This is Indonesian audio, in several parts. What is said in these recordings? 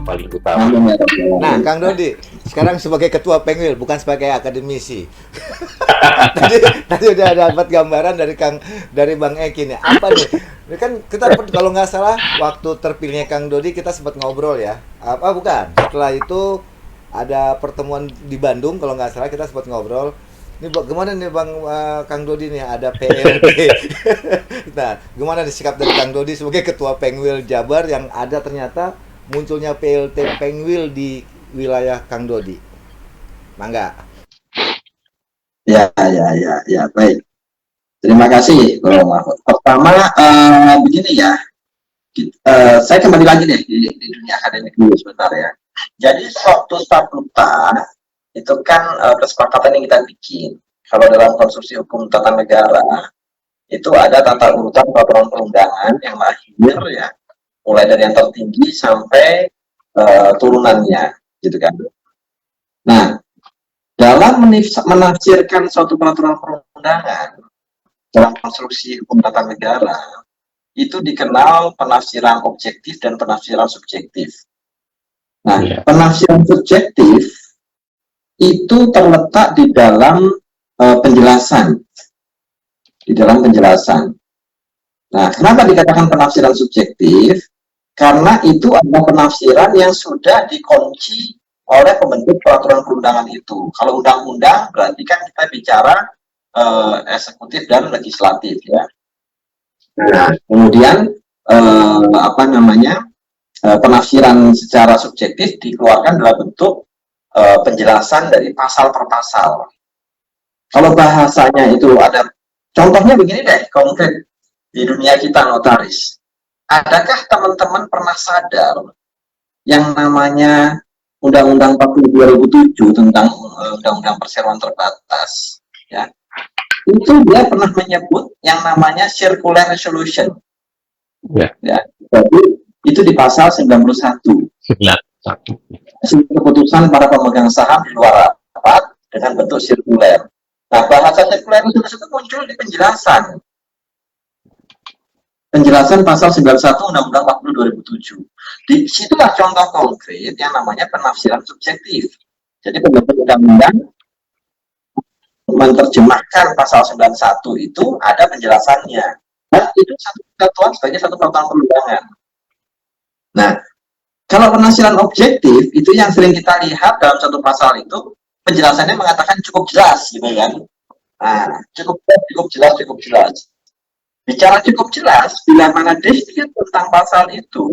paling utama. Nah, Kang Dodi, sekarang sebagai ketua Pengwil, bukan sebagai akademisi. tadi tadi udah dapat gambaran dari Bang Eki nih. Apa nih? Ini kan kita kalau nggak salah waktu terpilihnya Kang Dodi kita sempat ngobrol ya. Apa bukan? Setelah itu ada pertemuan di Bandung kalau nggak salah kita sempat ngobrol. Ini gimana nih Bang Kang Dodi nih ada PLT. Nah, gimana nih sikap dari Kang Dodi sebagai ketua Pengwil Jabar yang ada ternyata munculnya PLT Pengwil di wilayah Kang Dodi. Mangga. Ya, baik. Terima kasih, Bro Mahfud. Pertama, begini ya, saya kembali lagi deh di dunia akademik dulu sebentar ya. Jadi suatu statuta itu kan kesepakatan yang kita bikin. Kalau dalam konstruksi hukum tata negara itu ada tata urutan peraturan perundangan yang lahir ya, mulai dari yang tertinggi sampai turunannya, gitu kan. Nah, dalam menafsirkan suatu peraturan perundangan dalam konstruksi hukum tata negara itu dikenal penafsiran objektif dan penafsiran subjektif. Nah, penafsiran subjektif itu terletak di dalam penjelasan. Di dalam penjelasan. Nah, kenapa dikatakan penafsiran subjektif? Karena itu adalah penafsiran yang sudah dikunci oleh pembentuk peraturan perundangan itu. Kalau undang-undang berarti kan kita bicara eksekutif dan legislatif ya. Nah, kemudian penafsiran secara subjektif dikeluarkan dalam bentuk penjelasan dari pasal per pasal. Kalau bahasanya itu ada, contohnya begini deh, konkret di dunia kita notaris. Adakah teman-teman pernah sadar yang namanya Undang-Undang 40 2007 tentang Undang-Undang Perseroan Terbatas, ya? Itu dia pernah menyebut yang namanya circular resolution. Ya. Jadi itu di pasal 91. Keputusan para pemegang saham di luar rapat dengan bentuk sirkuler. Nah, bahasa sirkuler itu muncul di penjelasan. Penjelasan pasal 91 Undang-Undang 40 2007. Di situlah contoh konkret yang namanya penafsiran subjektif. Jadi pembentuk undang-undang menerjemahkan pasal 91 itu ada penjelasannya. Dan itu satu kesatuan sebagai satu peraturan perundangan. Nah, kalau penafsiran objektif itu yang sering kita lihat dalam satu pasal itu penjelasannya mengatakan cukup jelas, gitu kan? Nah, cukup jelas. Bicara cukup jelas, bila mana dispute tentang pasal itu,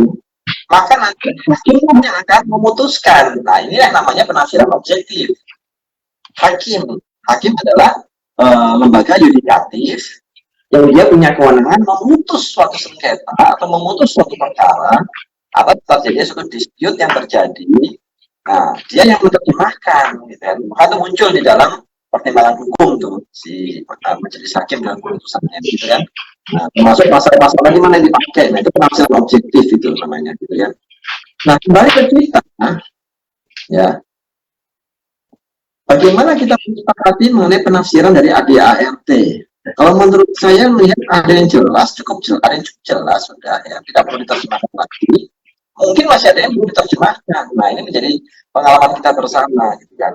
maka nanti hakim yang akan memutuskan. Nah, ini yang namanya penafsiran objektif. Hakim adalah lembaga yudikatif yang dia punya kewenangan memutus suatu sengketa atau memutus suatu perkara atau terjadi suatu dispute yang terjadi. Nah, dia yang menerjemahkan, gitu kan. Maka itu muncul di dalam pertimbangan hukum tuh si majelis hakim dan putusannya, gitu kan. Nah, termasuk pasal-pasal lagi mana yang dipakai. Nah, itu penafsiran objektif itu namanya, gitu ya. Nah, kembali ke kita, ya. Bagaimana kita menyepakati mengenai penafsiran dari ADART? Kalau menurut saya melihat ada yang jelas, cukup jelas sudah ya, tidak perlu diterjemahkan lagi. Mungkin masih ada yang belum diterjemahkan. Nah, ini menjadi pengalaman kita bersama, gitu kan.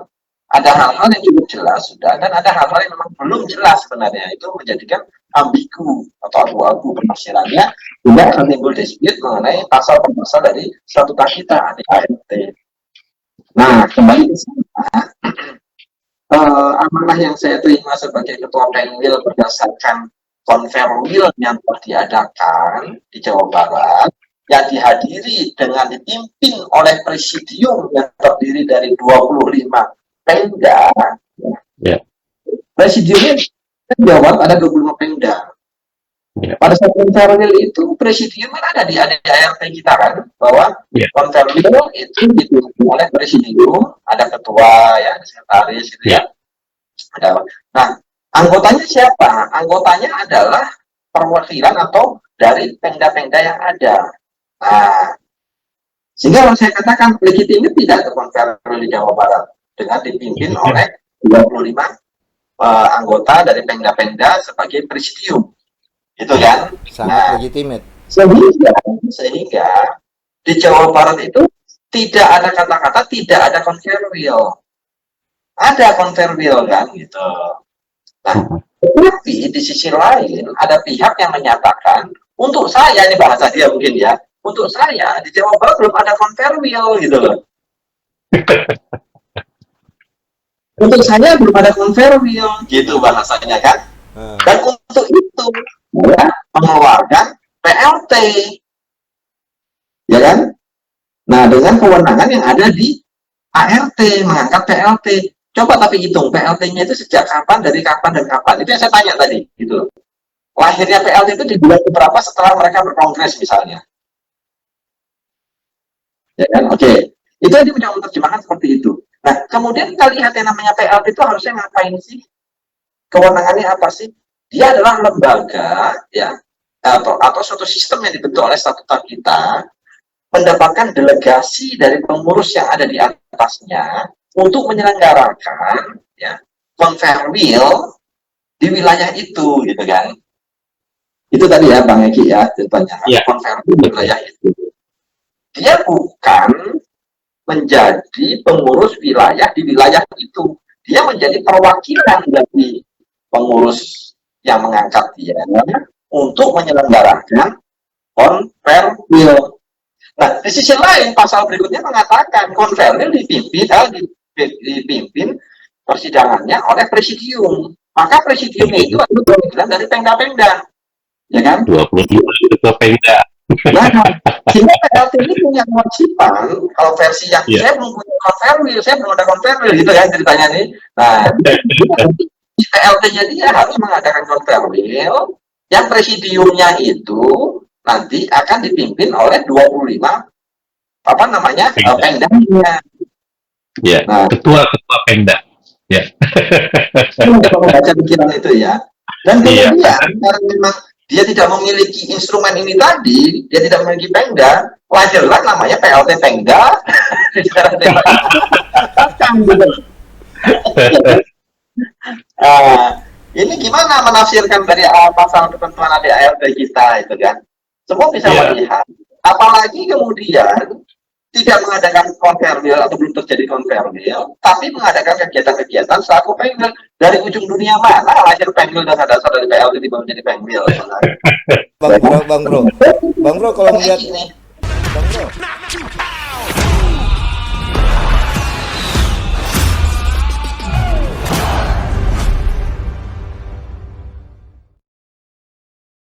Ada hal-hal yang cukup jelas sudah, dan ada hal-hal yang memang belum jelas sebenarnya. Itu menjadikan ambigu atau abu-abu penafsirannya, sehingga akan timbul dispute mengenai pasal per pasal dari statuta kita ADART. Nah, kembali ke sana. Amanah yang saya terima sebagai ketua Pengwil berdasarkan konferwil yang diadakan di Jawa Barat yang dihadiri dengan dipimpin oleh presidium yang terdiri dari 25 Pemda. Yeah. Presidiumnya di Jawa Barat ada 25 Pemda. Yeah. Pada saat konferwil itu presidium ada di ADART kita kan, bahwa konferwil itu dipimpin oleh presidium, ada ketua ya, sekretaris gitu ya. Nah, anggotanya siapa? Anggotanya adalah perwakilan atau dari pemda-pemda yang ada. Nah, sehingga kalau saya katakan legitimate tidak ke konferwil di Jawa Barat dengan dipimpin oleh 25 anggota dari pemda-pemda sebagai presidium. Itu kan sangat legitimate. Sehingga di Jawa Barat itu tidak ada kata-kata tidak ada converwheel. Ada converwheel kan gitu. Nah, tapi di sisi lain ada pihak yang menyatakan untuk saya, ini bahasa dia mungkin ya, untuk saya di Jawa Barat belum ada converwheel gitu loh. Untuk saya belum ada converwheel gitu bahasanya kan. Dan untuk itu ya, mengeluarkan PLT, ya kan? Nah, dengan kewenangan yang ada di ART, mengangkat PLT. Coba tapi hitung PLT-nya itu sejak kapan, dari kapan, dan kapan. Itu yang saya tanya tadi, gitu. Lahirnya PLT itu di bulan berapa setelah mereka berkongres misalnya. Ya kan? Oke. Itu yang dia menerjemahkan seperti itu. Nah, kemudian kita lihat yang namanya PLT itu harusnya ngapain sih? Kewenangannya apa sih? Dia adalah lembaga, ya, atau suatu sistem yang dibentuk oleh statuta kita, mendapatkan delegasi dari pengurus yang ada di atasnya untuk menyelenggarakan ya converwheel di wilayah itu, gitu kan? Itu tadi ya Bang Eki ya, contohnya converwheel di wilayah itu. Dia bukan menjadi pengurus wilayah di wilayah itu, dia menjadi perwakilan dari pengurus yang mengangkat dia untuk menyelenggarakan converwheel. Nah, di sisi lain, pasal berikutnya mengatakan converwheel dipimpin persidangannya oleh presidium. Maka presidiumnya itu adalah perwakilan dari pengda-pengda, ya kan? 22 ketua pengda. Nah, sehingga PLT ini punya kewajiban, kalau versi yang saya belum punya converwheel, saya belum ada converwheel, gitu kan ceritanya nih. Nah, di PLT-nya dia harus mengadakan converwheel, yang presidiumnya itu nanti akan dipimpin oleh 25 pengdanya. Ya, nah, ketua pengda. Ya. Kita membaca pikiran itu ya. Dan kemudian karena memang dia tidak memiliki instrumen ini tadi, dia tidak memiliki pengda, lahirlah namanya PLT pengda. Ini gimana menafsirkan dari pasal ketentuan ADART kita itu kan? Semua bisa melihat. Apalagi kemudian tidak mengadakan converwheel atau belum terjadi converwheel, tapi mengadakan kegiatan-kegiatan selaku pengwheel. Dari ujung dunia mana lahir pengwheel dan dasar dari PLT tiba menjadi pengwheel? Bang Bro, kalau melihat ini, Bang Bro,